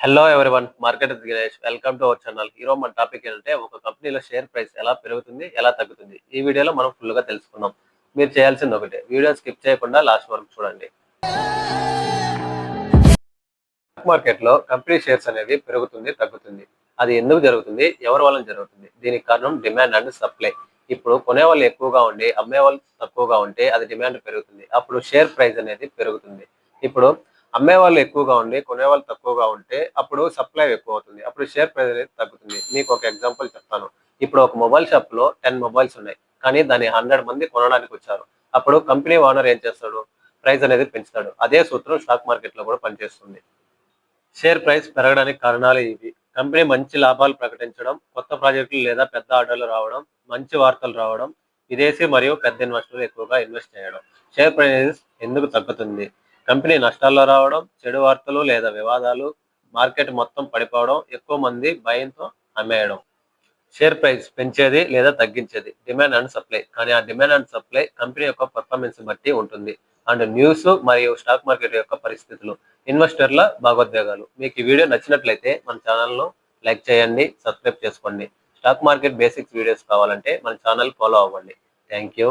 Hello everyone, market Dinesh. Welcome to our channel. ఈరోజు మన topic ఏంటంటే ఒక కంపెనీలో షేర్ ప్రైస్ ఎలా పెరుగుతుంది, ఎలా తగ్గుతుంది. ఈ వీడియోలో మనం ఫుల్గా తెలుసుకుందాం. మీరు చేయాల్సింది ఒకటే, వీడియో స్కిప్ చేయకుండా లాస్ట్ వరకు చూడండి. స్టాక్ మార్కెట్లో కంపెనీ షేర్స్ అనేది పెరుగుతుంది, తగ్గుతుంది. అది ఎందుకు జరుగుతుంది, ఎవరి వల్ల జరుగుతుంది? దీనికి కారణం డిమాండ్ అండ్ సప్లై. ఇప్పుడు కొనేవాళ్ళు ఎక్కువగా ఉండి అమ్మే వాళ్ళు తక్కువగా ఉంటే అది డిమాండ్ పెరుగుతుంది, అప్పుడు షేర్ ప్రైస్ అనేది పెరుగుతుంది. ఇప్పుడు అమ్మే వాళ్ళు ఎక్కువగా ఉండి కొనేవాళ్ళు తక్కువగా ఉంటే అప్పుడు సప్లై ఎక్కువ అవుతుంది, అప్పుడు షేర్ ప్రైస్ అనేది తగ్గుతుంది. మీకు ఒక ఎగ్జాంపుల్ చెప్తాను. ఇప్పుడు ఒక మొబైల్ షాప్ లో 10 మొబైల్స్ ఉన్నాయి, కానీ దాన్ని 100 మంది కొనడానికి వచ్చారు. అప్పుడు కంపెనీ ఓనర్ ఏం చేస్తాడు? ప్రైస్ అనేది పెంచుతాడు. అదే సూత్రం స్టాక్ మార్కెట్ లో కూడా పనిచేస్తుంది. షేర్ ప్రైస్ పెరగడానికి కారణాలు ఇవి: కంపెనీ మంచి లాభాలు ప్రకటించడం, కొత్త ప్రాజెక్టులు లేదా పెద్ద ఆర్డర్లు రావడం, మంచి వార్తలు రావడం, విదేశీ మరియు పెద్ద ఇన్వెస్టర్లు ఎక్కువగా ఇన్వెస్ట్ చేయడం. షేర్ ప్రైస్ ఎందుకు తగ్గుతుంది? కంపెనీ నష్టాల్లో రావడం, చెడు వార్తలు లేదా వివాదాలు, మార్కెట్ మొత్తం పడిపోవడం, ఎక్కువ మంది భయంతో అమ్మేయడం. షేర్ ప్రైస్ పెంచేది లేదా తగ్గించేది డిమాండ్ అండ్ సప్లై, కానీ ఆ డిమాండ్ అండ్ సప్లై కంపెనీ యొక్క పర్ఫార్మెన్స్ బట్టి ఉంటుంది. అండ్ న్యూస్ మరియు స్టాక్ మార్కెట్ యొక్క పరిస్థితులు, ఇన్వెస్టర్ల భాగోద్వేగాలు. మీకు ఈ వీడియో నచ్చినట్లయితే మన ఛానల్ను లైక్ చేయండి, సబ్స్క్రైబ్ చేసుకోండి. స్టాక్ మార్కెట్ బేసిక్స్ వీడియోస్ కావాలంటే మన ఛానల్ ఫాలో అవ్వండి. Thank you.